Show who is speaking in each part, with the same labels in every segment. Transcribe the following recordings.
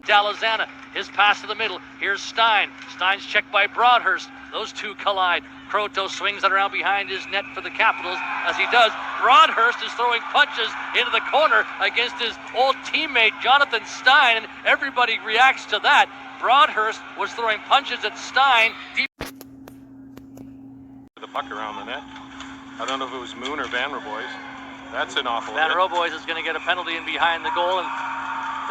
Speaker 1: Dalazana, his pass to the middle. Here's Stein. Stein's checked by Broadhurst. Those two collide. Croteau swings it around behind his net for the Capitals. As he does, Broadhurst is throwing punches into the corner against his old teammate Jonathan Stein, and everybody reacts to that. Broadhurst was throwing punches at Stein.
Speaker 2: The puck around the net. I don't know if it was Moon or Van Boys. That's an awful
Speaker 1: Van Boys is going to get a penalty in behind the goal, and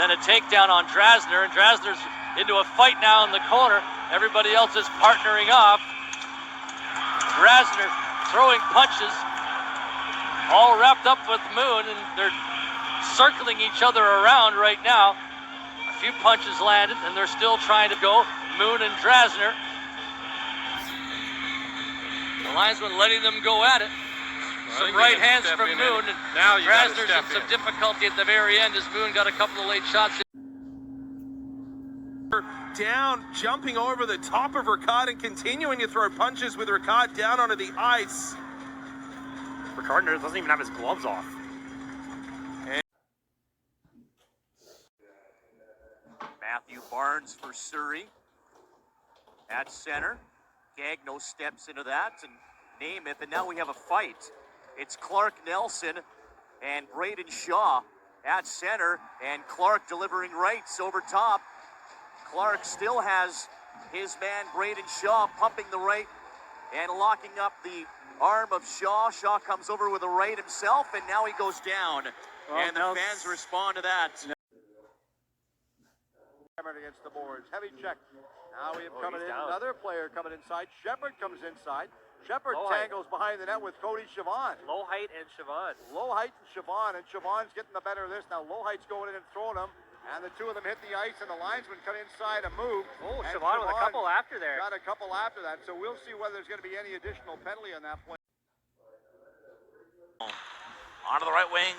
Speaker 1: then a takedown on Drasner, and Drasner's into a fight now in the corner. Everybody else is partnering off. Drasner throwing punches, all wrapped up with Moon, and they're circling each other around right now. A few punches landed, and they're still trying to go. Moon and Drasner. The linesman letting them go at it. Some right hands from Moon, and
Speaker 2: now
Speaker 1: Drasner's in some difficulty at the very end as Moon got a couple of late shots.
Speaker 3: Down, jumping over the top of Ricard and continuing to throw punches with Ricard down onto the ice.
Speaker 4: Ricard doesn't even have his gloves off.
Speaker 5: Matthew Barnes for Surrey at center. Gagno steps into that and Namath, and now we have a fight. It's Clark Nelson and Braden Shaw at center, and Clark delivering rights over top. Clark still has his man Braden Shaw pumping the right and locking up the arm of Shaw. Shaw comes over with a right himself, and now he goes down. And the fans respond to that.
Speaker 6: Against the boards, heavy check. Now we have coming in, another player coming inside. Shepard comes inside. Shepard tangles behind the net with Cody Siobhan.
Speaker 4: Low height and Siobhan.
Speaker 6: Low height and Siobhan, and Siobhan's getting the better of this. Now Low height's going in and throwing him, and the two of them hit the ice, and the linesman cut inside a move.
Speaker 4: Oh, Siobhan with a couple after there.
Speaker 6: Got a couple after that, so we'll see whether there's going to be any additional penalty on that play.
Speaker 7: Onto the right wing.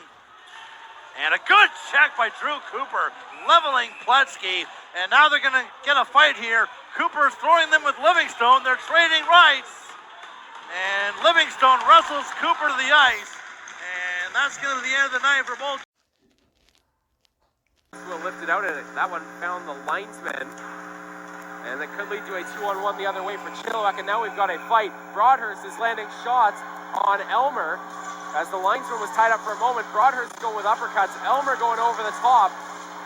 Speaker 7: And a good check by Drew Cooper, leveling Pletzky. And now they're going to get a fight here. Cooper's throwing them with Livingstone. They're trading rights. And Livingstone wrestles Cooper to the ice. And that's going to be the end of the night for both.
Speaker 4: Lifted out, and that one found the linesman. And that could lead to a 2-on-1 the other way for Chilliwack. And now we've got a fight. Broadhurst is landing shots on Elmer. As the linesman was tied up for a moment, Broadhurst going with uppercuts. Elmer going over the top.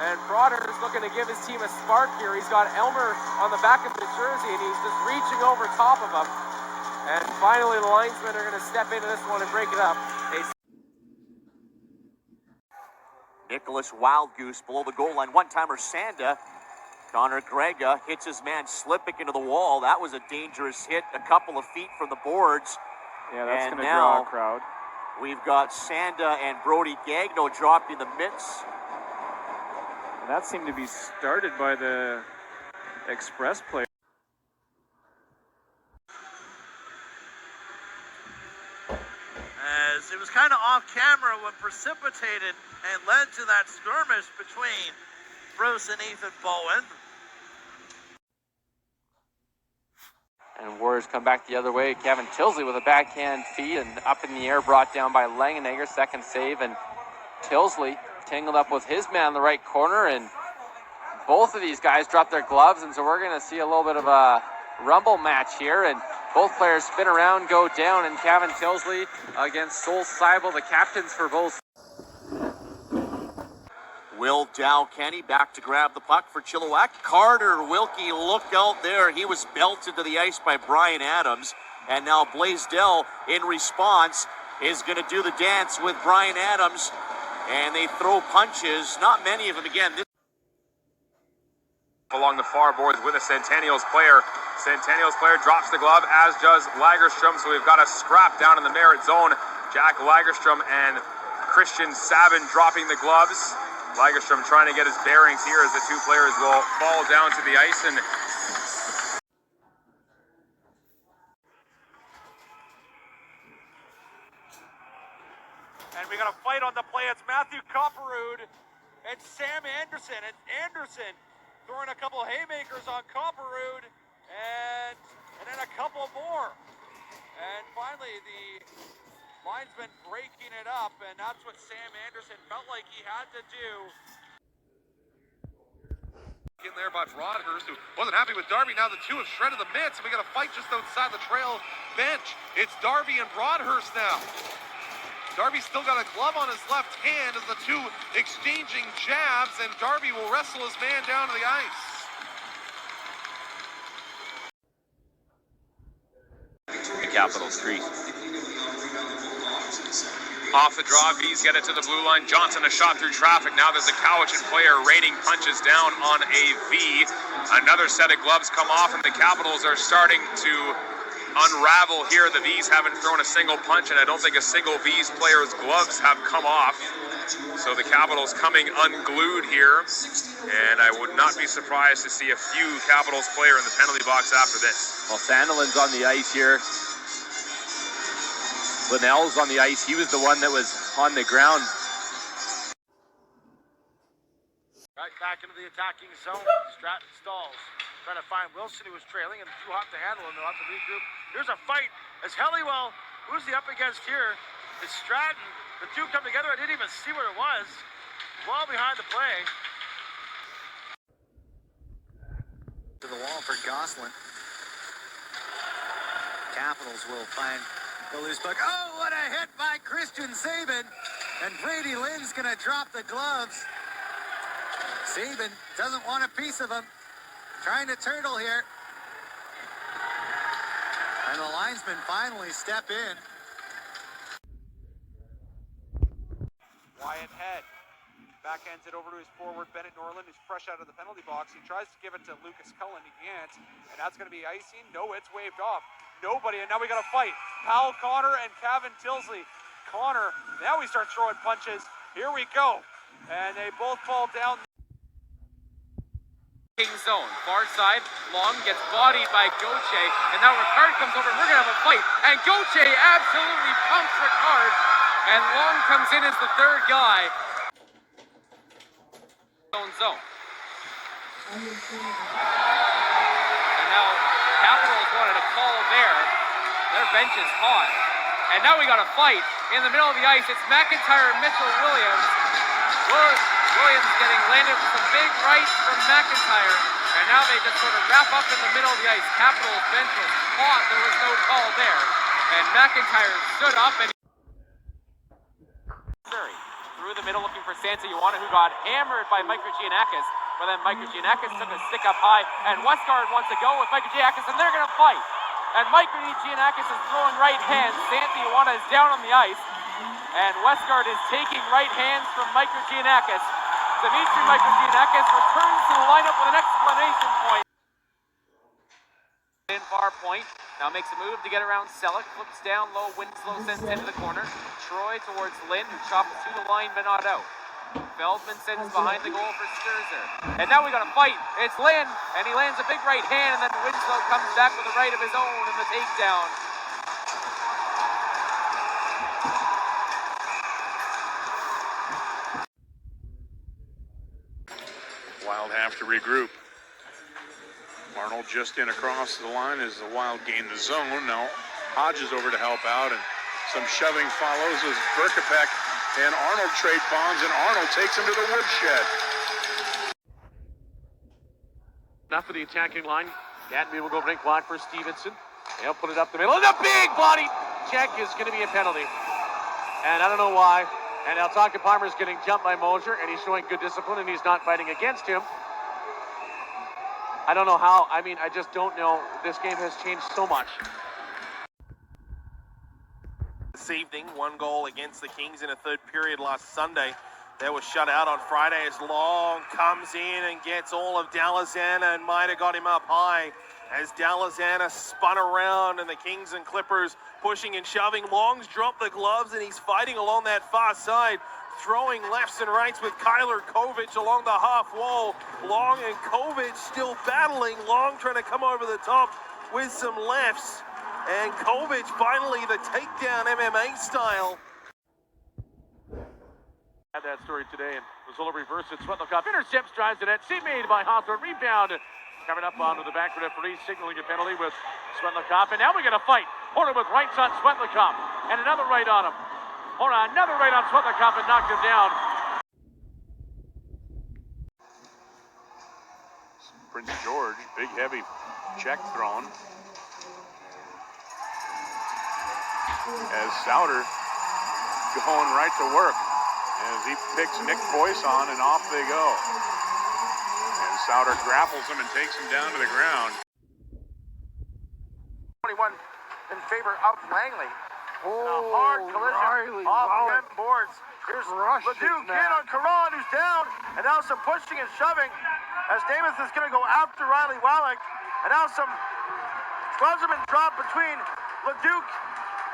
Speaker 4: And Broadhurst looking to give his team a spark here. He's got Elmer on the back of the jersey, and he's just reaching over top of him. And finally, the linesmen are going to step into this one and break it up.
Speaker 5: Nicholas Wildgoose below the goal line. One-timer Sanda. Connor Grega hits his man Slippick into the wall. That was a dangerous hit, a couple of feet from the boards.
Speaker 4: Yeah, that's going to draw a crowd.
Speaker 5: We've got Sanda and Brody Gagno dropped in the mitts.
Speaker 4: And that seemed to be started by the Express player.
Speaker 7: As it was kind of off camera when precipitated and led to that skirmish between Bruce and Ethan Bowen.
Speaker 8: And Warriors come back the other way. Kevin Tilsley with a backhand feed and up in the air, brought down by Langenegger. Second save, and Tilsley tangled up with his man in the right corner, and both of these guys dropped their gloves, and so we're going to see a little bit of a rumble match here, and both players spin around, go down, and Kevin Tilsley against Sol Seibel, the captains for both.
Speaker 5: Will Dow Kenny back to grab the puck for Chilliwack. Carter Wilkie, look out there. He was belted to the ice by Brian Adams. And now Blaisdell, in response, is going to do the dance with Brian Adams. And they throw punches. Not many of them again.
Speaker 2: Along the far boards with a Centennials player. Centennials player drops the glove, as does Lagerstrom. So we've got a scrap down in the Merritt zone. Jack Lagerstrom and Christian Sabin dropping the gloves. Lagerstrom trying to get his bearings here as the two players will fall down to the ice. And
Speaker 7: we got a fight on the play. It's Matthew Copperwood and Sam Anderson. And Anderson throwing a couple of haymakers on Copperwood, and then a couple more. And finally, the linesman breaking it up, and that's what Sam Anderson felt like he had to do.
Speaker 3: In there by Broadhurst, who wasn't happy with Darby. Now the two have shredded the mitts, and we got a fight just outside the trail bench. It's Darby and Broadhurst now. Darby's still got a glove on his left hand as the two exchanging jabs, and Darby will wrestle his man down to the ice.
Speaker 2: The Capital Street. Off the draw, V's get it to the blue line. Johnson a shot through traffic. Now there's a Cowichan player raining punches down on a V. Another set of gloves come off, and the Capitals are starting to unravel here. The V's haven't thrown a single punch, and I don't think a single V's player's gloves have come off. So the Capitals coming unglued here, and I would not be surprised to see a few Capitals player in the penalty box after this.
Speaker 9: Well, Sandelin's on the ice here. Linnell's on the ice. He was the one that was on the ground.
Speaker 7: Right back into the attacking zone. Stratton stalls. Trying to find Wilson, who was trailing and too hot to handle, and they'll have to regroup. Here's a fight as Helliwell, who's he up against here? It's Stratton. The two come together. I didn't even see what it was. Well behind the play.
Speaker 10: To the wall for Gosselin. Capitals will find the loose puck. Oh, what a hit by Christian Sabin. And Brady Lynn's going to drop the gloves. Sabin doesn't want a piece of him. Trying to turtle here. And the linesman finally step in.
Speaker 6: Wyatt Head backhands it over to his forward, Bennett Norland, who's fresh out of the penalty box. He tries to give it to Lucas Cullen. He can't. And that's going to be icing. No, it's waved off. Nobody, and now we got a fight. Hal Connor and Kevin Tilsley. Connor, now he starts throwing punches. Here we go. And they both fall down.
Speaker 4: King zone, far side, Long gets bodied by Gauthier, and now Ricard comes over, and we're going to have a fight. And Gauthier absolutely pumps Ricard, and Long comes in as the third guy. Zone. And now Capitals wanted a call there. Their bench is hot. And now we got a fight in the middle of the ice. It's McIntyre and Mitchell Williams. Williams getting landed with some big rights from McIntyre. And now they just sort of wrap up in the middle of the ice. Capitals bench was hot. There was no call there. And McIntyre stood up and through the middle looking for Santa Ioana, who got hammered by Mike Giannakis. But then Mike Giannakis took a stick up high, and Westgard wants to go with Mike Giannakis, and they're going to fight. And Mike Giannakis is throwing right hands. Santa Ioana is down on the ice, and Westgard is taking right hands from Mike Giannakis. Dimitri Mike Giannakis returns to the lineup with an exclamation point. In far point, now makes a move to get around Selleck, flips down low, Winslow sends into the corner. Troy towards Lynn, who chops to the line but not out. Feldman sends behind the goal for Sturzer. And now we got a fight. It's Lynn, and he lands a big right hand, and then Winslow comes back with a right of his own in the takedown.
Speaker 3: Wild have to regroup. Arnold just in across the line as the Wild gain the zone. Now Hodges over to help out, and some shoving follows as Berkepek and Arnold trade bonds, and Arnold takes him to the woodshed.
Speaker 11: Enough for the attacking line. Gatby will go rink wide for Stevenson. They'll put it up the middle, and a big body check is going to be a penalty. And I don't know why. And Altaka Palmer is getting jumped by Mosier, and he's showing good discipline, and he's not fighting against him. I don't know how. I mean, I just don't know. This game has changed so much.
Speaker 3: This evening, one goal against the Kings in a third period last Sunday. They were shut out on Friday as Long comes in and gets all of Dalazana, and might have got him up high as Dalazana spun around, and the Kings and Clippers pushing and shoving. Long's dropped the gloves, and he's fighting along that far side, throwing lefts and rights with Kyler Kovic along the half wall. Long and Kovic still battling. Long trying to come over the top with some lefts. And Kovic finally the takedown MMA style.
Speaker 11: Had that story today, and Mazzolo reverses it. Svetlikov intercepts, drives the net. Save made by Hawthorne. Rebound. Coming up onto the back referee, signaling a penalty with Svetlikov. And now we got a fight. Horner with rights on Svetlikov. And another right on him. Horner, another right on Svetlikov and knocked him down. Prince George. Big, heavy check thrown. As Souter going right to work as he picks Nick Boyce on, and off they go. And Souter grapples him and takes him down to the ground.
Speaker 3: 21 in favor of Langley. A hard collision off the end boards. Here's Leduc in on Caron, who's down, and now some pushing and shoving as Davis is going to go after Riley Wallach. And now some gloves have been dropped between Leduc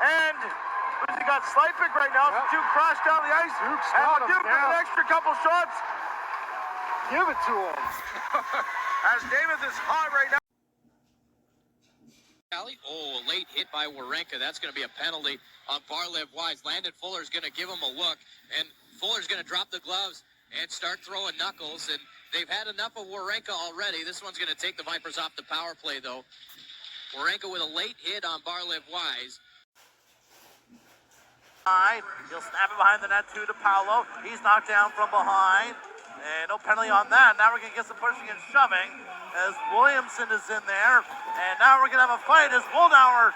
Speaker 3: and who's he got? Slypick right now. Yep. Leduc crashed down the ice. And Leduc with an extra couple shots. Give it to him. As Davis is hot right now.
Speaker 12: Oh, a late hit by Warenka. That's going to be a penalty on Barlev Wise. Landon Fuller's going to give him a look, and Fuller's going to drop the gloves and start throwing knuckles, and they've had enough of Warenka already. This one's going to take the Vipers off the power play, though. Warenka with a late hit on Barlev Wise.
Speaker 7: He'll snap it behind the net to Paolo. He's knocked down from behind. And no penalty on that. Now we're going to get some pushing and shoving as Williamson is in there. And now we're going to have a fight as Woldauer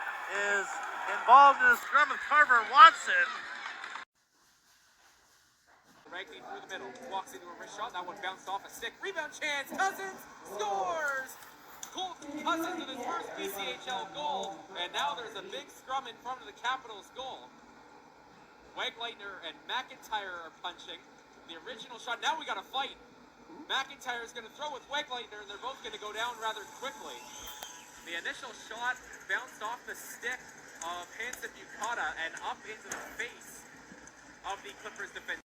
Speaker 7: is involved in a scrum with Carver Watson.
Speaker 4: Ranking through the middle, walks into a wrist shot. That one bounced off a stick. Rebound chance. Cousins scores. Colton Cousins with his first BCHL goal. And now there's a big scrum in front of the Capitals goal. Wegleitner and McIntyre are punching. The original shot. Now we got a fight. McIntyre is going to throw with Wegleitner, and they're both going to go down rather quickly. The initial shot bounced off the stick of Hansen Bukata and up into the face of the Clippers defense.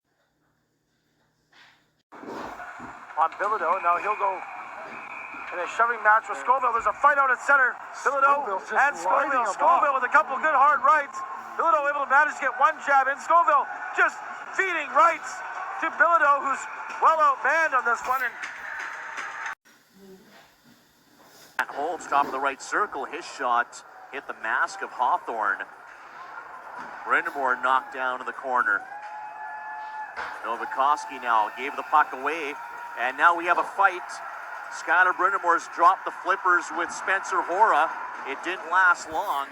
Speaker 3: On Bilodeau, now he'll go in a shoving match with Scoville. There's a fight out at center. Bilodeau and Scoville. Scoville with a couple good hard rights. Bilodeau able to manage to get one jab in. Scoville just feeding rights to Bilodeau, who's well outmanned on this one.
Speaker 5: Matt Holmes, top of the right circle. His shot hit the mask of Hawthorne. Brindamore knocked down in the corner. Novakoski now gave the puck away, and now we have a fight. Skylar Brindamore's dropped the flippers with Spencer Hora. It didn't last long.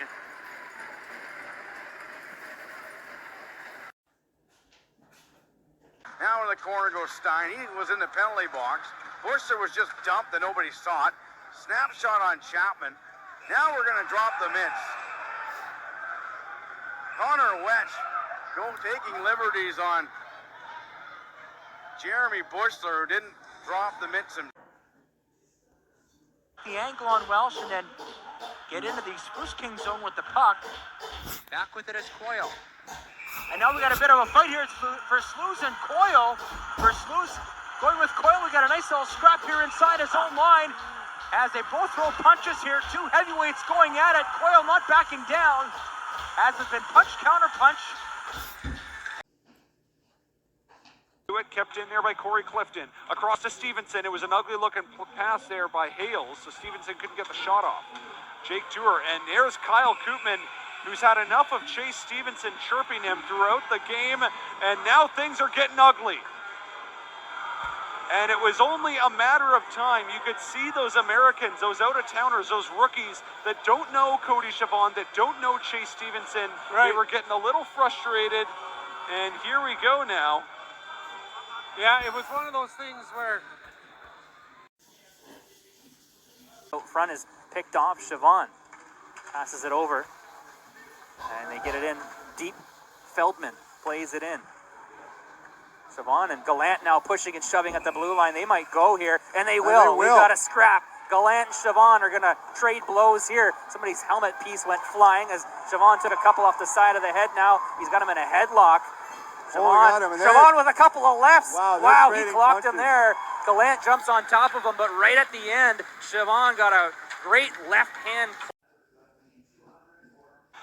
Speaker 10: Now in the corner goes Stein. He was in the penalty box. Bushler was just dumped and nobody saw it. Snapshot on Chapman. Now we're going to drop the mitts. Connor Wetch taking liberties on Jeremy Bushler, who didn't drop the mitts.
Speaker 13: The ankle on Welsh and then get into the Spruce King zone with the puck. Back with it is Coyle. And now we got a bit of a fight here for Sluice and Coyle. For Sluice, going with Coyle, we got a nice little scrap here inside his own line. As they both throw punches here, two heavyweights going at it. Coyle not backing down. As has been punch, counter punch.
Speaker 6: Kept in there by Corey Clifton. Across to Stevenson. It was an ugly looking pass there by Hales, so Stevenson couldn't get the shot off. Jake Dewar, and there's Kyle Koopman, who's had enough of Chase Stevenson chirping him throughout the game, and now things are getting ugly. And it was only a matter of time. You could see those Americans, those out-of-towners, those rookies that don't know Cody Chavon, that don't know Chase Stevenson. Right. They were getting a little frustrated, and here we go now.
Speaker 3: Yeah, it was one of those things where
Speaker 13: Out front is picked off. Chavon passes it over, and they get it in deep. Feldman plays it in. Chavon and Gallant now pushing and shoving at the blue line. They might go here, and they will. We've got a scrap. Gallant and Chavon are going to trade blows here. Somebody's helmet piece went flying as Chavon took a couple off the side of the head now. He's got him in a headlock. Chavon with a couple of lefts. Wow, he clocked him there. Gallant jumps on top of him, but right at the end, Chavon got a great left hand.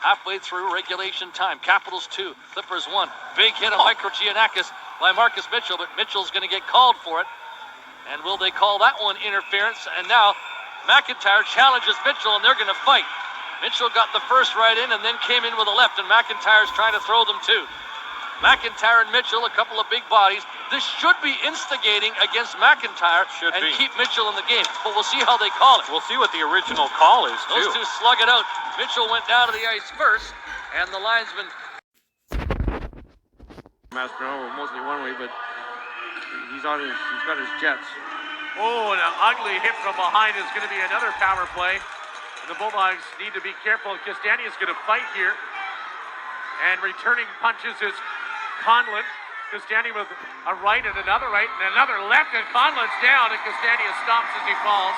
Speaker 1: Halfway through regulation time, Capitals 2, Clippers 1. Big hit on Microgiannakis by Marcus Mitchell, but Mitchell's going to get called for it. And will they call that one interference? And now McIntyre challenges Mitchell, and they're going to fight. Mitchell got the first right in and then came in with a left, and McIntyre's trying to throw them too. McIntyre and Mitchell, a couple of big bodies. This should be instigating against McIntyre and keep Mitchell in the game. But we'll see how they call it.
Speaker 2: We'll see what the original call is, too.
Speaker 1: Those two slug it out. Mitchell went down to the ice first, and the linesman.
Speaker 11: Mastrano mostly one way, but he's got his jets. Oh, and an ugly hit from behind is going to be another power play. And the Bulldogs need to be careful. Castani is going to fight here. And returning punches is Conlon. Castani with a right and another left, and Conlon's down, and Castani stops as he falls.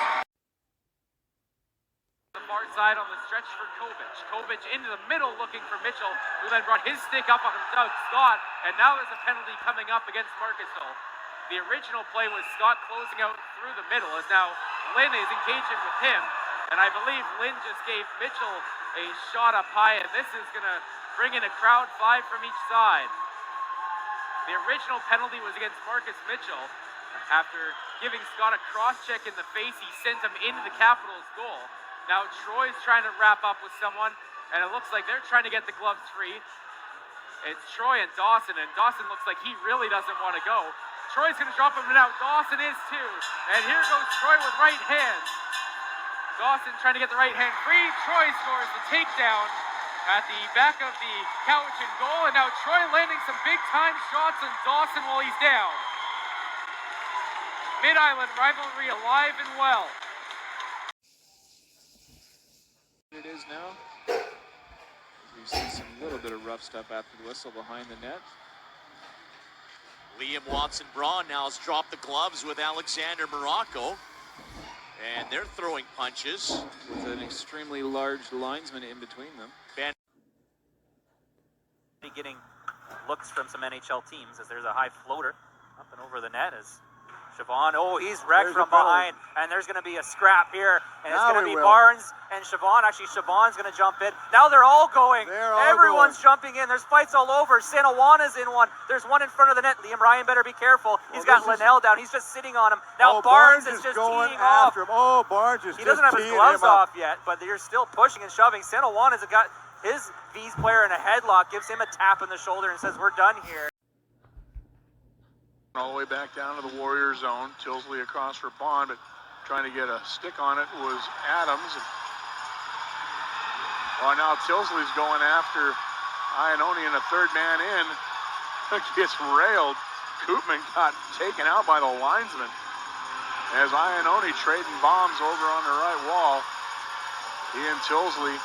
Speaker 4: The far side on the stretch for Kovic. Kovic into the middle looking for Mitchell, who then brought his stick up on Scott, and now there's a penalty coming up against Marcusol. The original play was Scott closing out through the middle, as now Lynn is engaging with him, and I believe Lynn just gave Mitchell a shot up high, and this is going to bring in a crowd, 5 from each side. The original penalty was against Marcus Mitchell. After giving Scott a cross-check in the face, he sent him into the Capitals' goal. Now Troy's trying to wrap up with someone, and it looks like they're trying to get the gloves free. It's Troy and Dawson looks like he really doesn't want to go. Troy's going to drop him out. Dawson is too. And here goes Troy with right hand. Dawson trying to get the right hand free. Troy scores the takedown at the back of the couch and goal, and now Troy landing some big-time shots on Dawson while he's down. Mid-Island rivalry alive and well.
Speaker 14: It is now. We see some little bit of rough stuff after the whistle behind the net.
Speaker 5: Liam Watson-Braun now has dropped the gloves with Alexander Morocco, and they're throwing punches.
Speaker 14: With an extremely large linesman in between them.
Speaker 13: Getting looks from some NHL teams as there's a high floater up and over the net as Siobhan, he's wrecked from behind, and there's going to be a scrap here, and it's going to be Barnes and Siobhan. Actually, Siobhan's going to jump in. Now they're all going. Everyone's jumping in. There's fights all over. Sanajuana's in one. There's one in front of the net. Liam Ryan better be careful. He's got Linnell down. He's just sitting on him. Now Barnes is just teeing off.
Speaker 10: Barnes is
Speaker 13: he doesn't have his gloves off yet, but they're still pushing and shoving. Sanajuana's got his V's player in a headlock, gives him a tap in the shoulder and says, "We're done here."
Speaker 11: All the way back down to the Warrior zone. Tilsley across for Bond, but trying to get a stick on it was Adams. Now Tilsley's going after Iannone, and a third man in. Gets railed. Koopman got taken out by the linesman as Iannone trading bombs over on the right wall. Ian Tilsley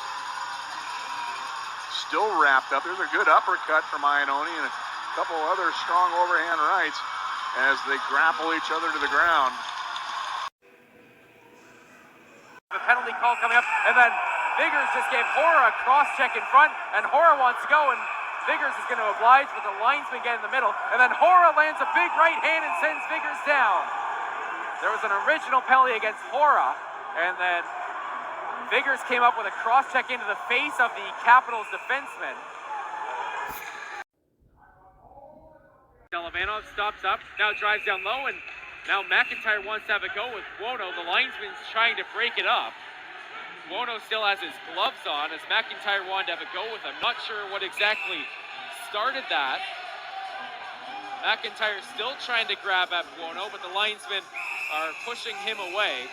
Speaker 11: still wrapped up. There's a good uppercut from Iannone and a couple other strong overhand rights as they grapple each other to the ground.
Speaker 4: The penalty call coming up, and then Viggers just gave Hora a cross-check in front, and Hora wants to go, and Viggers is going to oblige with the linesman get in the middle, and then Hora lands a big right hand and sends Viggers down. There was an original penalty against Hora, and then Viggers came up with a cross-check into the face of the Capitals defenseman. Delavanov stops up, now drives down low, and now McIntyre wants to have a go with Buono. The linesman's trying to break it up. Buono still has his gloves on as McIntyre wanted to have a go with him. Not sure what exactly started that. McIntyre still trying to grab at Buono, but the linesmen are pushing him away.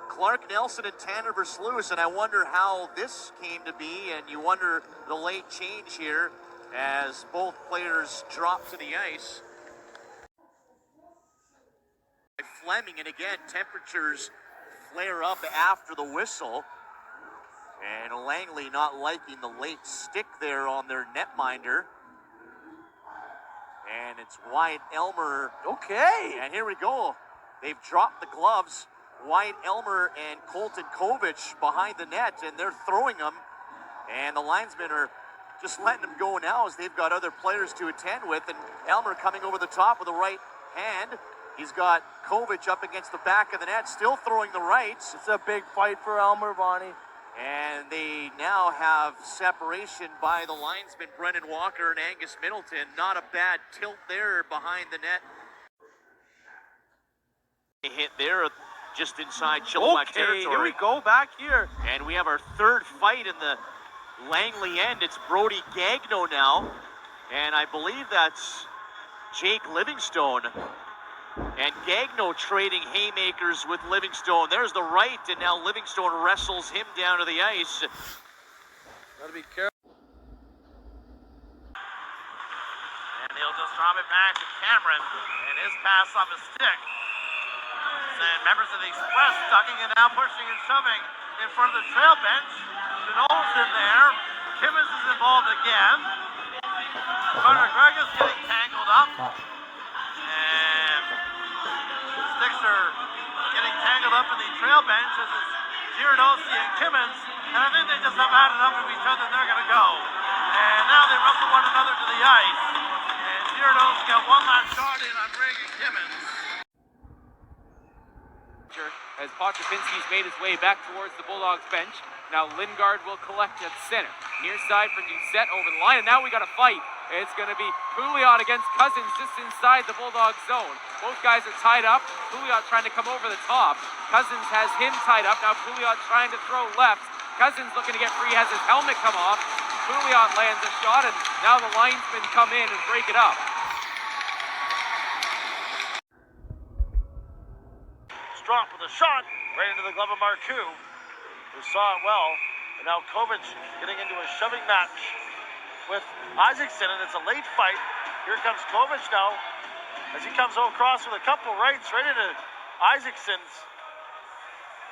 Speaker 5: Clark Nelson and Tanner Versluis, and I wonder how this came to be, and you wonder the late change here as both players drop to the ice. Fleming, and again, temperatures flare up after the whistle. And Langley not liking the late stick there on their netminder. And it's Wyatt Elmer. Okay. And here we go. They've dropped the gloves. Wyatt Elmer and Colton Kovic behind the net, and they're throwing them. And the linesmen are just letting them go now as they've got other players to attend with. And Elmer coming over the top with the right hand. He's got Kovic up against the back of the net, still throwing the rights.
Speaker 15: It's a big fight for Elmer, Bonnie.
Speaker 5: And they now have separation by the linesmen, Brendan Walker and Angus Middleton. Not a bad tilt there behind the net. Hit there just inside Chilliwack territory.
Speaker 15: Here we go, back here.
Speaker 5: And we have our third fight in the Langley end. It's Brody Gagno now. And I believe that's Jake Livingstone. And Gagno trading haymakers with Livingstone. There's the right, and now Livingstone wrestles him down to the ice.
Speaker 15: Gotta be careful.
Speaker 7: And he'll just drop it back to Cameron, and his pass off his stick. And members of the Express ducking and now pushing and shoving in front of the trail bench. Denol's in there. Kimmins is involved again. Carter Gregg is getting tangled up. And sticks are getting tangled up in the trail bench as it's Giardossi and Kimmins. And I think they just have had enough of each other and they're going to go. And now they wrestle one another to the ice. And Giardossi got one last shot in on Gregg and Kimmins.
Speaker 8: As Pochopinski's made his way back towards the Bulldogs bench. Now Lingard will collect at center. Near side for Doucette over the line, and now we got a fight. It's going to be Pouliot against Cousins just inside the Bulldog zone. Both guys are tied up. Pouliot trying to come over the top. Cousins has him tied up. Now Pouliot trying to throw left. Cousins looking to get free, has his helmet come off. Pouliot lands a shot, and now the linesmen come in and break it up.
Speaker 7: Strop with a shot right into the glove of Marcoux, who saw it well. And now Kovic getting into a shoving match with Isaacson, and it's a late fight. Here comes Kovic now as he comes across with a couple rights right into Isaacson's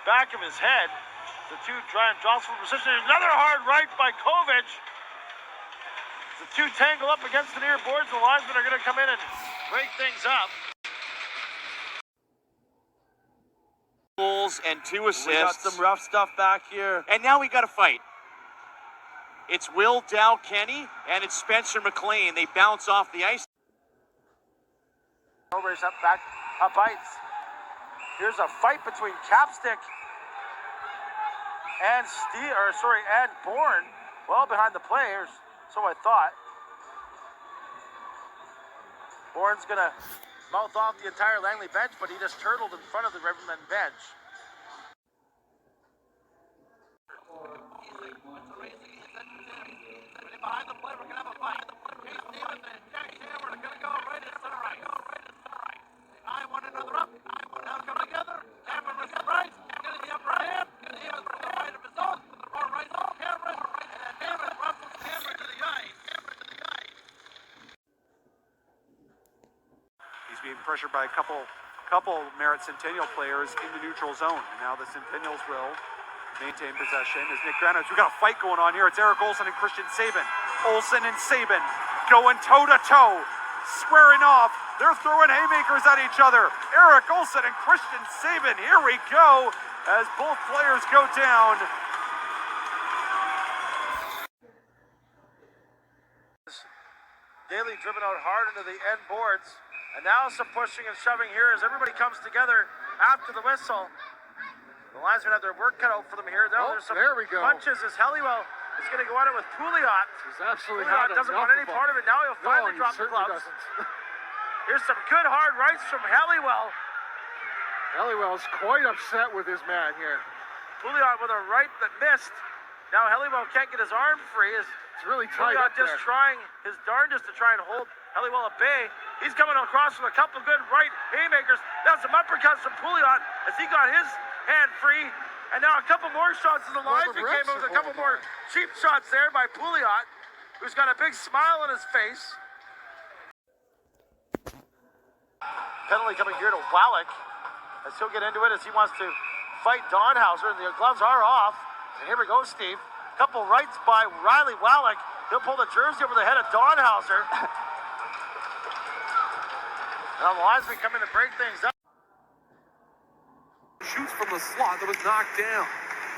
Speaker 7: back of his head. The two try and jostle for position. Another hard right by Kovic. The two tangle up against the near boards. The linesmen are going to come in and break things up.
Speaker 5: Goals and 2 assists.
Speaker 15: We got some rough stuff back here.
Speaker 5: And now we got a fight. It's Will Dow Kenny and it's Spencer McLean. They bounce off the ice.
Speaker 7: Over's up back, up ice. Here's a fight between Capstick and and Bourne. Well behind the players, so I thought. Bourne's gonna mouth off the entire Langley bench, but he just turtled in front of the Riverman bench. Behind the play, we're gonna have a fight. Chase Davis and Jack Shammer are gonna go right at center ice. They eye one another up. Now come together. Cameron with the right, getting the upper hand. Davis from the right of his own, with the far right zone. Cameron, and Davis ruffles Cameron to the ice.
Speaker 6: He's being pressured by a couple Merritt Centennial players in the neutral zone. And now the Centennials will maintain possession as Nick Granowitz. We got a fight going on here. It's Eric Olsen and Christian Sabin. Olsen and Sabin going toe-to-toe, squaring off. They're throwing haymakers at each other. Eric Olsen and Christian Sabin. Here we go as both players go down.
Speaker 7: Daly driven out hard into the end boards. And now some pushing and shoving here as everybody comes together after the whistle. The linesmen have their work cut out for them here. Now there's some punches as Helliwell is going to go at it with Pouliot.
Speaker 11: He's absolutely
Speaker 7: Pouliot doesn't want any part of it. Now he'll finally drop the gloves. Here's some good hard rights from Helliwell.
Speaker 11: Helliwell's quite upset with his man here.
Speaker 7: Pouliot with a right that missed. Now Helliwell can't get his arm free. It's
Speaker 11: really tight
Speaker 7: Pouliot
Speaker 11: up
Speaker 7: just
Speaker 11: there.
Speaker 7: trying his darndest to try and hold Helliwell at bay. He's coming across with a couple good right haymakers. Now some uppercuts from Pouliot as he got his hand free. And now a couple more shots as the linesman came in with a couple more cheap shots there by Pouliot, who's got a big smile on his face. Penalty coming here to Wallach as he'll get into it as he wants to fight Donhauser. And the gloves are off. And here we go, Steve. Couple rights by Riley Wallach. He'll pull the jersey over the head of Donhauser. Now the linesman coming to break things up.
Speaker 16: Shoots from the slot that was knocked down.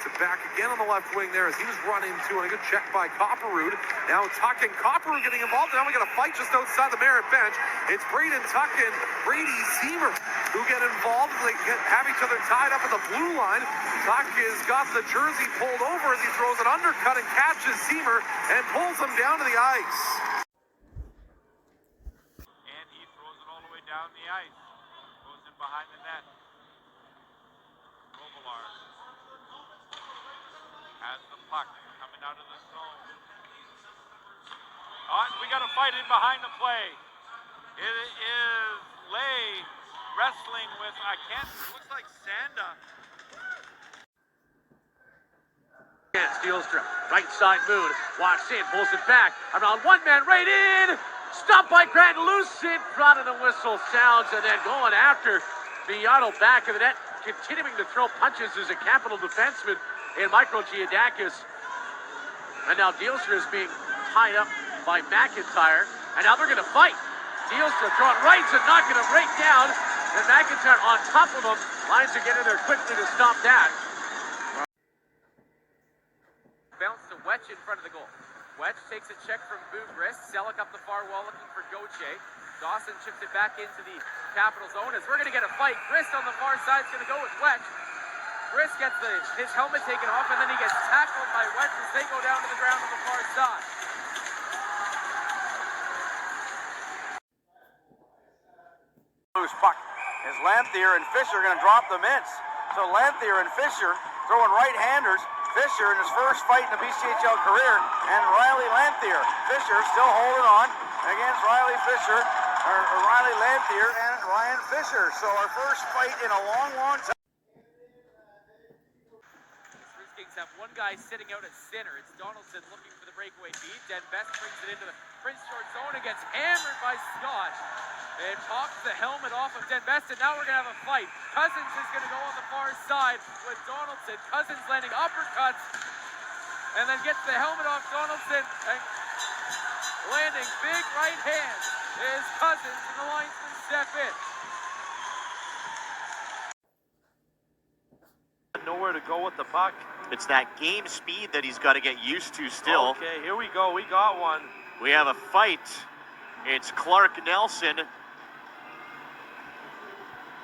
Speaker 16: To back again on the left wing there as he was run into, and a good check by Copperrood. Now Tuck and Copperrood getting involved. Now we got a fight just outside the Merritt bench. It's Braden Tuck and Brady Zemer who get involved. They have each other tied up at the blue line. Tuck has got the jersey pulled over as he throws an undercut and catches Zemer and pulls him down to the ice.
Speaker 11: And he throws it all the way down the ice. Goes in behind the net. Kovalar has the puck coming Down to the zone. We got a fight in behind the play. It is Lay wrestling with, looks like Sanda.
Speaker 17: Steelstrom, right side moon, walks in, pulls it back, around one man, right in, stopped by Grant, loose in front of the whistle sounds, and then going after Viato back of the net, continuing to throw punches as a capital defenseman in Michael Giannakis. And now Dealster is being tied up by McIntyre, and now they're going to fight. Dealster throwing rights and knocking him right down, and McIntyre on top of him, lines to get in there quickly to stop that.
Speaker 4: Bounce to Wetch in front of the goal. Wetch takes a check from Bougris. Selleck up the far wall looking for Gauthier. Dawson chips it back into the Capital zone as we're going to get a fight. Grist on the far side is going to go with Wetch. Grist gets his helmet taken off, and then he gets tackled by Wetch as they go down to the ground on the far side.
Speaker 7: Loose puck as Lanthier and Fisher are going to drop the mitts. So Lanthier and Fisher throwing right-handers. Fisher in his first fight in the BCHL career, and Riley Lanthier. Fisher still holding on against Riley Lanthier and Ryan Fisher. So our first fight in a long, long time.
Speaker 4: The Kings have one guy sitting out at center. It's Donaldson looking for the breakaway feed. Den Best brings it into the Prince George zone and gets hammered by Scott. It pops the helmet off of Den Best, and now we're going to have a fight. Cousins is going to go on the far side with Donaldson. Cousins landing uppercuts, and then gets the helmet off Donaldson, and landing big right hand is Cousins, and the linesman step in.
Speaker 15: Nowhere to go with the puck.
Speaker 5: It's that game speed that he's got to get used to still.
Speaker 15: Okay, here we go. We got one.
Speaker 5: We have a fight. It's Clark Nelson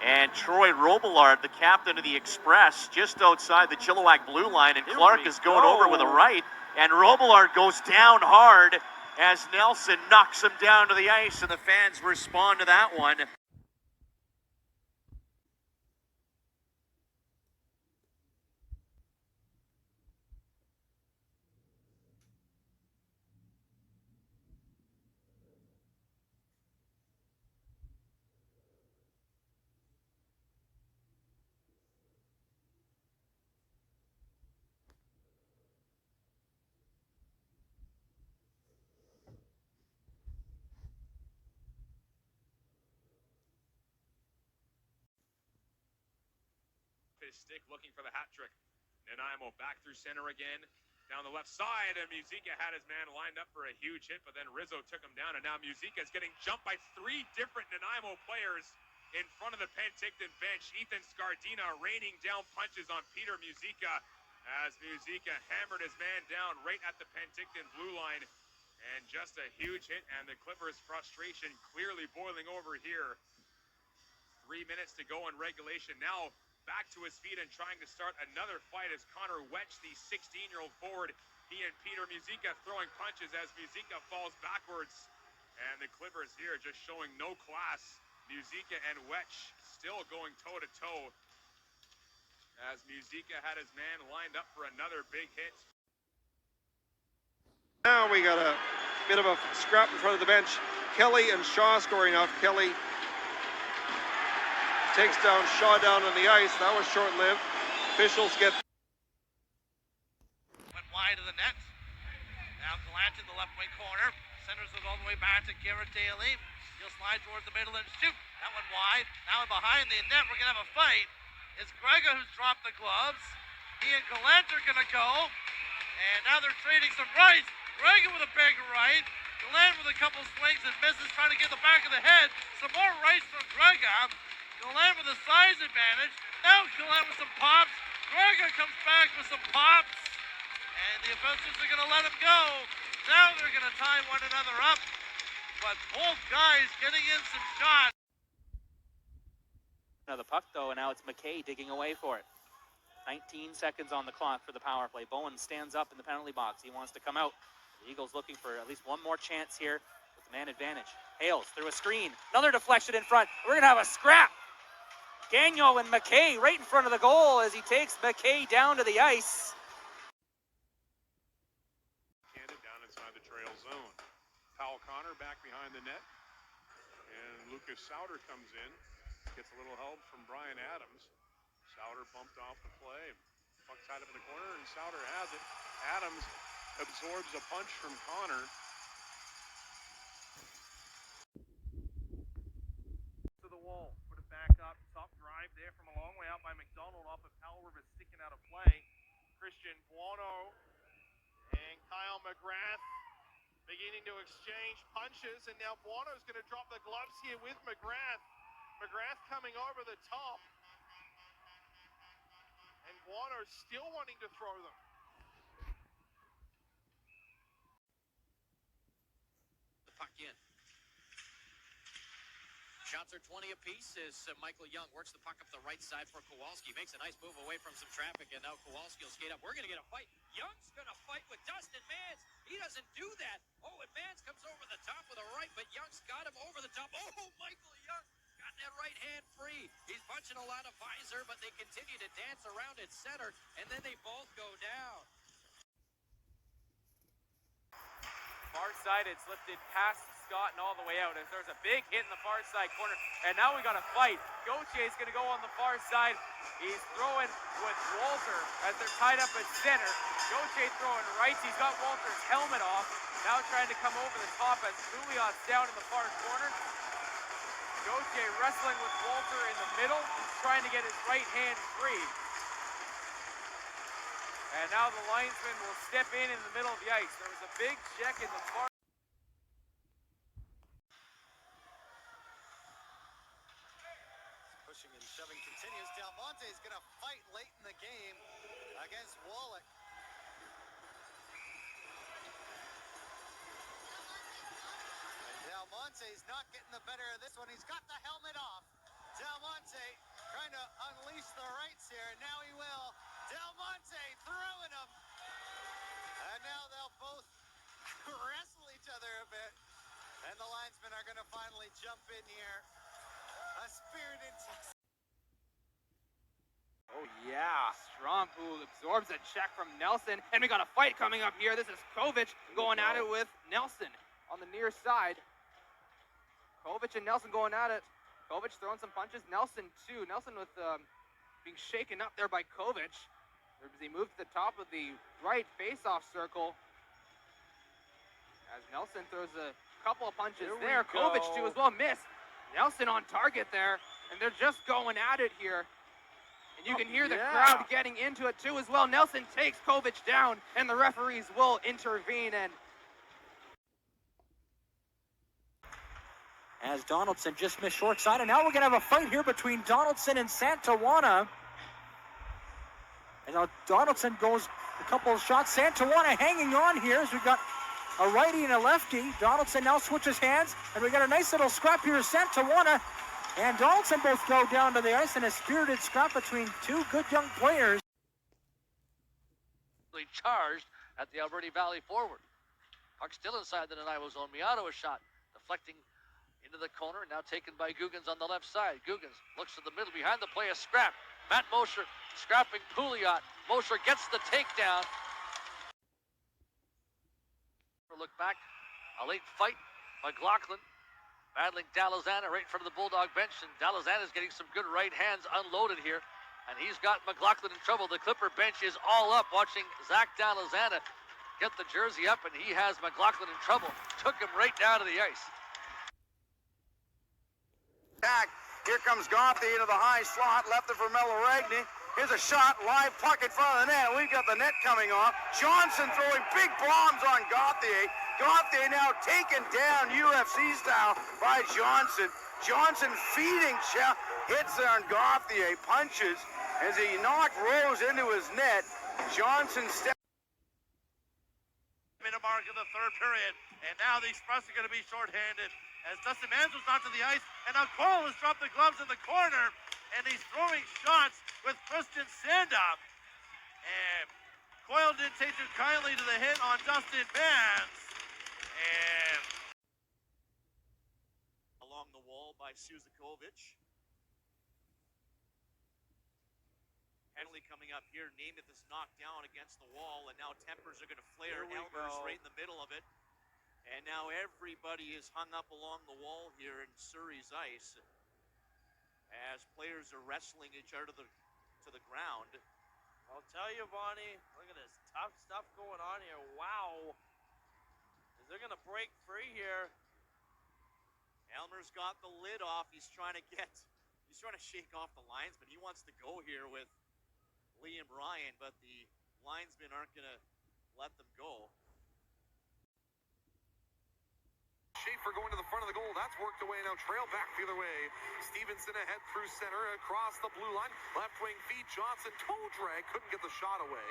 Speaker 5: and Troy Robillard, the captain of the Express, just outside the Chilliwack blue line, and Clark is going over with a right, and Robillard goes down hard as Nelson knocks him down to the ice, and the fans respond to that one.
Speaker 2: His stick looking for the hat trick. Nanaimo back through center again. Down the left side, and Musica had his man lined up for a huge hit, but then Rizzo took him down, and now Musica is getting jumped by three different Nanaimo players in front of the Penticton bench. Ethan Scardina raining down punches on Peter Musica as Musica hammered his man down right at the Penticton blue line. And just a huge hit, and the Clippers' frustration clearly boiling over here. 3 minutes to go in regulation. Now back to his feet and trying to start another fight as Connor Wetch, the 16-year-old forward. He and Peter Musica throwing punches as Musica falls backwards. And the Clippers here just showing no class. Musica and Wetch still going toe-to-toe as Musica had his man lined up for another big hit.
Speaker 6: Now we got a bit of a scrap in front of the bench. Kelly and Shaw scoring off. Kelly takes down Shaw down on the ice. That was short-lived. Officials get...
Speaker 7: Went wide of the net. Now Gallant in the left wing corner. Centers it all the way back to Garrett Daly. He'll slide towards the middle and shoot. That one wide. Now behind the net, we're going to have a fight. It's Grega who's dropped the gloves. He and Gallant are going to go. And now they're trading some rights. Grega with a big right. Gallant with a couple swings and misses, trying to get the back of the head. Some more rights from Grega. Gallant with a size advantage. Now Gallant with some pops. Grega comes back with some pops. And the offensives are going to let him go. Now they're going to tie one another up. But both guys getting in some shots.
Speaker 13: Now the puck, though, and now it's McKay digging away for it. 19 seconds on the clock for the power play. Bowen stands up in the penalty box. He wants to come out. The Eagles looking for at least one more chance here with the man advantage. Hales through a screen. Another deflection in front. We're going to have a scrap. Gagnon and McKay right in front of the goal as he takes McKay down to the ice.
Speaker 11: the net. And Lucas Sauter comes in, gets a little help from Brian Adams. Sauter bumped off the play. Puck tied up in the corner, and Sauter has it. Adams absorbs a punch from Connor.
Speaker 3: To the wall, put it back up, top drive there from a long way out by McDonald off of Powell River, sticking out of play. Christian Buono and Kyle McGrath beginning to exchange punches, and now Buono's going to drop the gloves here with McGrath. McGrath coming over the top, and Buono's still wanting to throw them.
Speaker 12: The puck in. Shots are 20 apiece as Michael Young works the puck up the right side for Kowalski. Makes a nice move away from some traffic, and now Kowalski will skate up. We're going to get a fight. Young's going to fight with Dustin Mans. He doesn't do that. Oh, and Mans comes over the top with a right, but Young's got him over the top. Oh, Michael Young got that right hand free. He's punching a lot of visor, but they continue to dance around at center, and then they both go down.
Speaker 4: Far side, it's lifted past Scott and all the way out as there's a big hit in the far side corner, and now we got a fight. Gauthier is going to go on the far side. He's throwing with Walter as they're tied up at center. Gauthier throwing rights. He's got Walter's helmet off. Now trying to come over the top as Pouliot's down in the far corner. Gauthier wrestling with Walter in the middle, trying to get his right hand free. And now the linesman will step in the middle of the ice. There was a big check in the far.
Speaker 10: Pushing and shoving continues. Del Monte is going to fight late in the game against Wallach. And Del Monte's not getting the better of this one. He's got the helmet off. Del Monte trying to unleash the rights here, and now he will. Del Monte throwing him. And now they'll both wrestle each other a bit. And the linesmen are going to finally jump in here. A spirited.
Speaker 8: Oh yeah, Strom who absorbs a check from Nelson, and we got a fight coming up here. This is Kovic going at it with Nelson on the near side. Kovic and Nelson going at it. Kovic throwing some punches. Nelson too. Nelson with being shaken up there by Kovic as he moved to the top of the right face-off circle. As Nelson throws a couple of punches there. Kovic too as well. Miss. Nelson on target there, and they're just going at it here. And you can hear the crowd getting into it too as well. Nelson takes Kovic down, and the referees will intervene. And
Speaker 18: as Donaldson just missed short side, and now we're going to have a fight here between Donaldson and Santawana. And now Donaldson goes a couple of shots. Santawana hanging on here as we've got a righty and a lefty. Donaldson now switches hands, and we got a nice little scrap here. Santawana and Donaldson both go down to the ice in a spirited scrap between two good young players.
Speaker 1: Charged at the Alberta Valley forward. Puck still inside the Nanaimo zone. Miato a shot, deflecting into the corner, now taken by Guggens on the left side. Guggens looks to the middle, behind the play, a scrap. Matt Mosher scrapping Pouliot. Mosher gets the takedown. Look back, a late fight. McLaughlin battling Dalazana right in front of the Bulldog bench, and Dalazana's getting some good right hands unloaded here, and he's got McLaughlin in trouble. The Clipper bench is all up watching Zach Dalazana get the jersey up, and he has McLaughlin in trouble. Took him right down to the ice.
Speaker 19: Back. Here comes Gonthe into the high slot, left it for Melaragni. Here's a shot, live puck in front of the net. We've got the net coming off. Johnson throwing big bombs on Gauthier. Gauthier now taken down UFC style by Johnson. Johnson feeding hits on Gauthier, punches as he knocked Rose into his net. Johnson steps.
Speaker 7: Made a mark in the third period, and now the Express are going to be shorthanded as Dustin Mans was knocked to the ice, and now Coyle has dropped the gloves in the corner, and he's throwing shots with Christian Sandoff. And Coyle didn't take too kindly to the hit on Dustin Mans. And along the wall by Suzakovic. Penalty coming up here. Namath is knocked down against the wall, and now tempers are going to flare. Elmer's right in the middle of it.
Speaker 5: And now everybody is hung up along the wall here in Surrey's ice as players are wrestling each other to the ground.
Speaker 15: I'll tell you, Bonnie, look at this tough stuff going on here. Wow. They're going to break free here.
Speaker 5: Elmer's got the lid off. He's trying to shake off the linesman. He wants to go here with Liam Ryan, but the linesmen aren't going to let them go.
Speaker 16: Schaefer going to the front of the goal. That's worked away now. Trail back the other way. Stevenson ahead through center across the blue line. Left wing feed. Johnson toe drag. Couldn't get the shot away.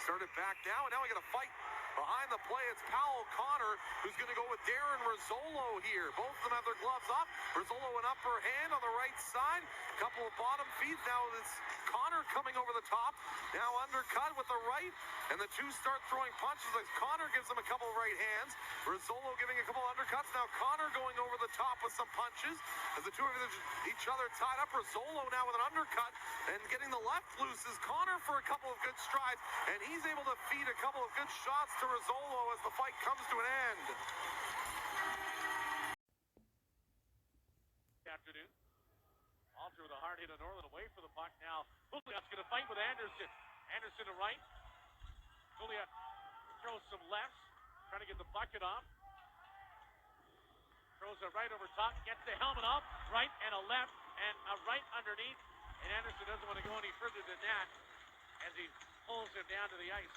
Speaker 16: Started back now, and now we got a fight behind the play. It's Powell Connor who's going to go with Darren Rizzolo here. Both of them have their gloves off. Rizzolo an upper hand on the right side. Couple of bottom feeds. Now it's Connor coming over the top. Now undercut with the right. And the two start throwing punches as Connor gives them a couple of right hands. Rizzolo giving a couple of undercuts. Now Connor going over the top with some punches. As the two of each other tied up. Rizzolo now with an undercut. And getting the left loose is Connor for a couple of good strides. And he's able to feed a couple of good shots to Rizzolo as the fight comes to an end.
Speaker 11: Afternoon. Alter with a hard hit on Norland away for the puck now. Juliet's going to fight with Anderson. Anderson to right. Juliet throws some lefts, trying to get the bucket off. Throws a right over top, gets the helmet off, right and a left, and a right underneath. And Anderson doesn't want to go any further than that as he pulls him down to the ice.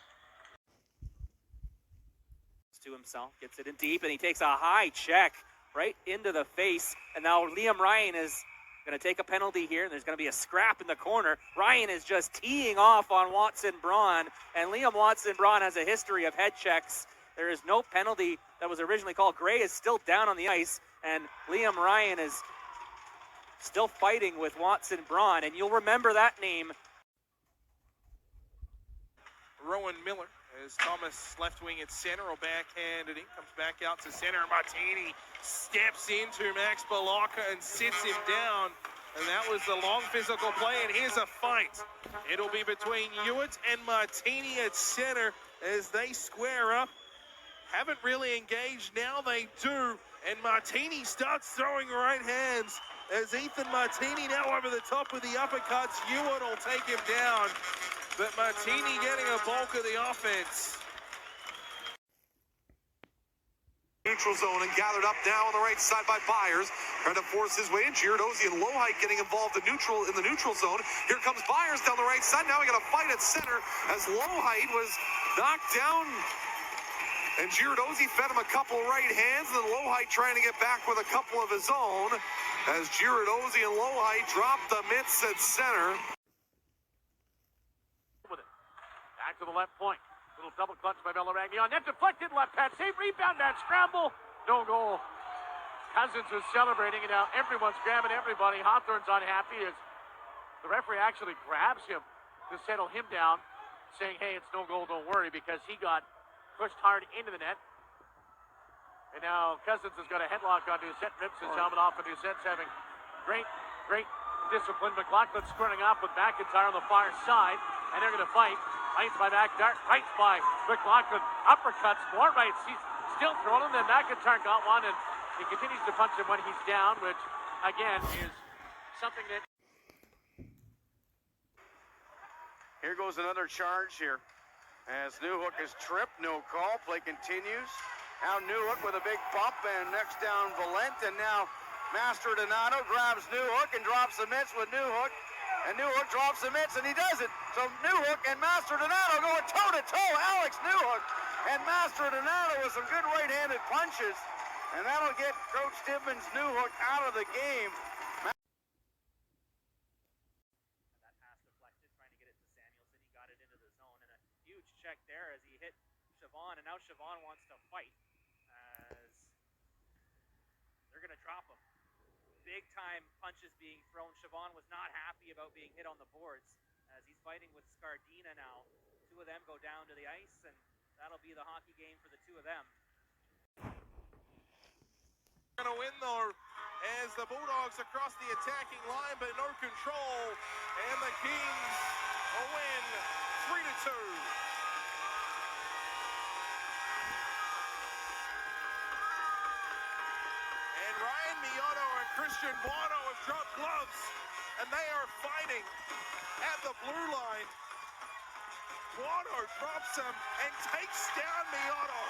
Speaker 13: To himself, gets it in deep, and he takes a high check right into the face. And now Liam Ryan is going to take a penalty here, and there's going to be a scrap in the corner. Ryan is just teeing off on Watson Braun, and Liam Watson Braun has a history of head checks. There is no penalty that was originally called. Gray is still down on the ice, and Liam Ryan is still fighting with Watson Braun, and you'll remember that name.
Speaker 3: Rowan Miller as Thomas left wing at center will backhand it in, comes back out to center. Martini steps into Max Balaka and sits him down. And that was the long physical play, and here's a fight. It'll be between Hewitt and Martini at center as they square up. Haven't really engaged, now they do. And Martini starts throwing right hands as Ethan Martini now over the top with the uppercuts. Hewitt will take him down. But Martini getting a bulk of the offense.
Speaker 16: Neutral zone and gathered up now on the right side by Byers. Trying to force his way in. Giardozzi and Lohite getting involved in the neutral zone. Here comes Byers down the right side. Now we got a fight at center as Lohite was knocked down. And Giardozzi fed him a couple right hands. And then Lohite trying to get back with a couple of his own. As Giardozzi and Lohite drop the mitts at center.
Speaker 17: Back to the left point. Little double clutch by Bellaragni on net. Deflected left pad. Save rebound. That scramble. No goal. Cousins was celebrating, and now everyone's grabbing everybody. Hawthorne's unhappy as the referee actually grabs him to settle him down, saying, hey, it's no goal, don't worry, because he got pushed hard into the net. And now Cousins has got a headlock on Doucette, rips his helmet off, and Doucette's having great discipline. McLaughlin squaring off with McIntyre on the far side, and they're going to fight. Rights by McIntyre, rights by McLaughlin, uppercuts, more rights. He's still throwing them. Then McIntyre got one, and he continues to punch him when he's down, which, again, is something that...
Speaker 19: Here goes another charge here. As Newhook is tripped, no call, play continues. Now Newhook with a big bump, and next down Valent, and now Master Donato grabs Newhook and drops the mitts with Newhook. And Newhook drops the mitts, and he does it. So Newhook and Master Donato going toe-to-toe. Alex Newhook and Master Donato with some good right-handed punches. And that'll get Coach Tibbins Newhook out of the game.
Speaker 13: That pass deflected, trying to get it to Samuelson. He got it into the zone, and a huge check there as he hit Siobhan, and now Siobhan wants to fight as they're going to drop him. Big-time punches being thrown. Siobhan was not happy about being hit on the boards as he's fighting with Scardina now. Two of them go down to the ice, and that'll be the hockey game for the two of them.
Speaker 3: Going to win, though, as the Bulldogs across the attacking line, but no control. And the Kings will win 3-2.
Speaker 16: Ryan Miotto and Christian Buono have dropped gloves, and they are fighting at the blue line. Buono drops him and takes down Miotto.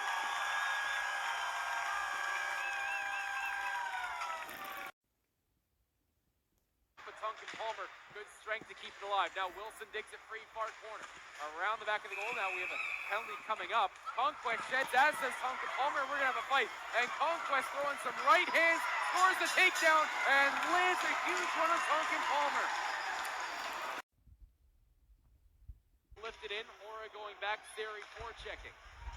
Speaker 4: Tonkin Palmer, good strength to keep it alive. Now Wilson digs it free, far corner. Around the back of the goal, now we have a penalty coming up. Conquest sheds, as does Tonkin Palmer, and we're going to have a fight. And Conquest throwing some right hands, scores the takedown, and lands a huge one on Tonkin Palmer. Lifted in, Hora going back, Sari forechecking.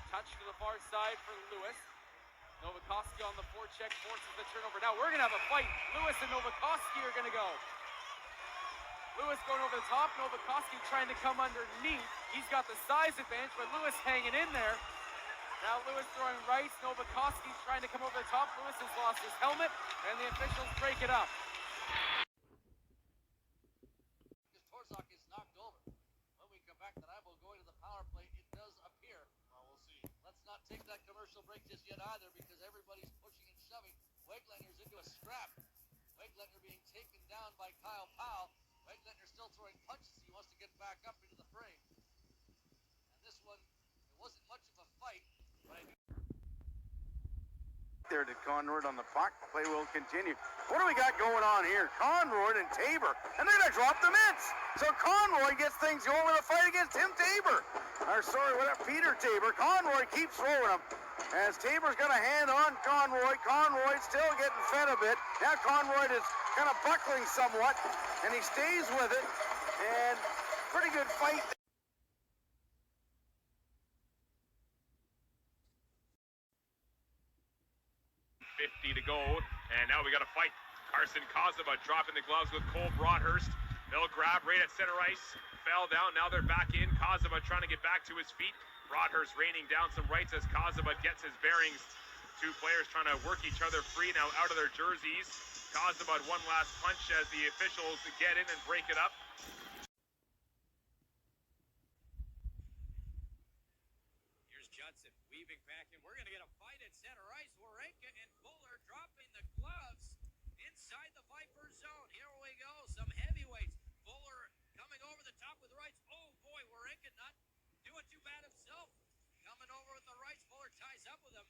Speaker 4: Touch to the far side for Lewis. Novakoski on the forecheck, forces the turnover. Now we're going to have a fight. Lewis and Novakoski are going to go. Lewis going over the top, Novakoski trying to come underneath. He's got the size advantage, but Lewis hanging in there. Now Lewis throwing rights, Novakoski trying to come over the top. Lewis has lost his helmet, and the officials break it up.
Speaker 20: Torzak is knocked over. When we come back tonight, we'll go into the power play. It does appear. Well, we'll see. Let's not take that commercial break just yet either, because everybody's pushing and shoving. Wegletner's into a scrap. Wegletner being taken down by Kyle Powell. Wegletner still throwing punches. He wants to get back up into the frame. And this one, it wasn't much of a fight, but I do.
Speaker 19: There to Conroy on the puck. Play will continue. What do we got going on here? Conroy and Tabor, and they're going to drop the mitts. So Conroy gets things going with a fight against Tim Tabor. Peter Tabor. Conroy keeps throwing him. As Tabor's got a hand on Conroy. Conroy's still getting fed a bit. Now Conroy is kind of buckling somewhat, and he stays with it. And pretty good fight.
Speaker 2: 50 to go, and now we got a fight. Carson Kozova dropping the gloves with Cole Broadhurst. They'll grab right at center ice. Fell down, now they're back in. Kozova trying to get back to his feet. Broadhurst raining down some rights as Kozova gets his bearings. Two players trying to work each other free now out of their jerseys. Kozova one last punch as the officials get in and break it up.
Speaker 12: Here's Judson weaving back, and we're going to get a fight at center ice. Warenka and Fuller dropping the gloves inside the Viper zone. Here we go, some heavyweights. Fuller coming over the top with rights. Oh boy, Warenka not doing too bad himself. Coming over with the rights. Fuller ties up with him.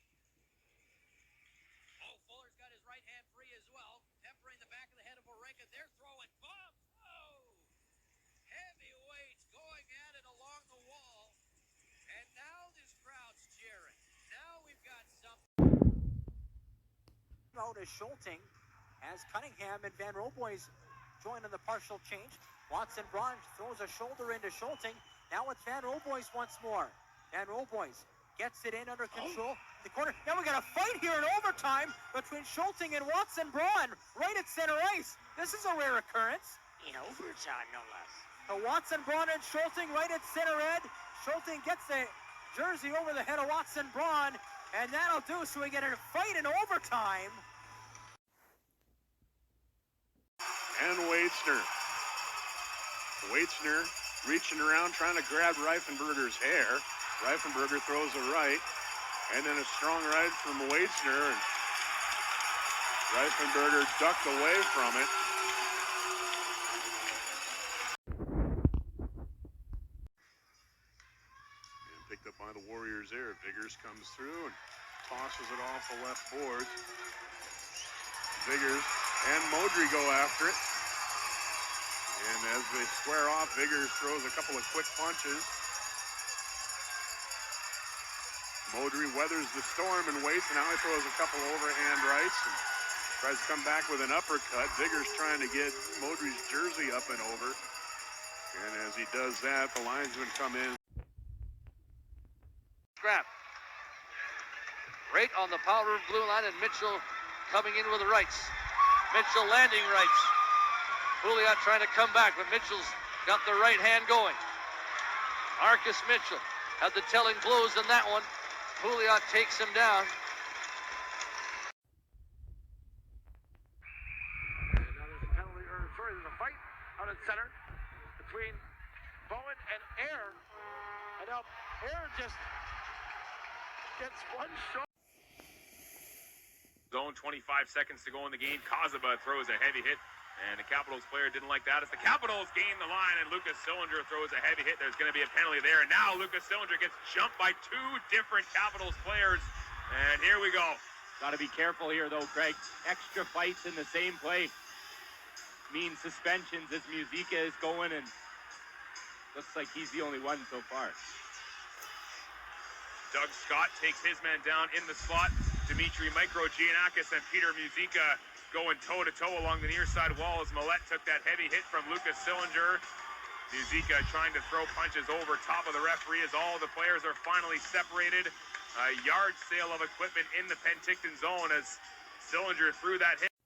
Speaker 12: Oh, Fuller's got his right hand free as well. Peppering the back of the head of Warenka. They're throwing bombs. Whoa! Heavyweights going at it along the wall. And now this crowd's cheering. Now we've got something.
Speaker 18: Out is Schulting as Cunningham and Van Roboys join in the partial change. Watson Braun throws a shoulder into Schulting. Now it's Van Roboys once more. Van Roboys gets it in under control. The corner. Now we got a fight here in overtime between Schulting and Watson Braun right at center ice. This is a rare occurrence.
Speaker 21: In overtime, no less.
Speaker 18: Watson Braun and Schulting right at center ed. Schulting gets the jersey over the head of Watson Braun, and that'll do so we get a fight in overtime.
Speaker 22: And Waitsner reaching around trying to grab Reifenberger's hair. Reifenberger throws a right, and then a strong right from Waitsner, and Reifenberger ducked away from it. And picked up by the Warriors there. Vigors comes through and tosses it off the left boards. Vigors and Modry go after it. And as they square off, Vigors throws a couple of quick punches. Modry weathers the storm and waits, and now he throws a couple overhand rights and tries to come back with an uppercut. Vigors trying to get Modry's jersey up and over. And as he does that, the linesmen come in.
Speaker 21: Scrap. Right on the power blue line, and Mitchell coming in with the rights. Mitchell landing rights. Pouliot trying to come back, but Mitchell's got the right hand going. Marcus Mitchell had the telling blows in that one. Pouliot takes him down.
Speaker 11: And now there's a penalty, there's a fight out at center between Bowen and Air. And now Air just gets one shot.
Speaker 2: Zone zone. 25 seconds to go in the game. Kazaba throws a heavy hit, and the Capitals player didn't like that as the Capitals gain the line, and Lucas Sillinger throws a heavy hit. There's going to be a penalty there, and now Lucas Sillinger gets jumped by two different Capitals players, and here we go.
Speaker 9: Got to be careful here, though, Craig. Extra fights in the same play means suspensions as Musica is going, and looks like he's the only one so far.
Speaker 2: Doug Scott takes his man down in the slot. Dimitri Microgiannakis and Peter Musica going toe-to-toe along the near side wall as Millette took that heavy hit from Lucas Sillinger. Musica trying to throw punches over top of the referee as all the players are finally separated. A yard sale of equipment in the Penticton zone as Sillinger threw that hit.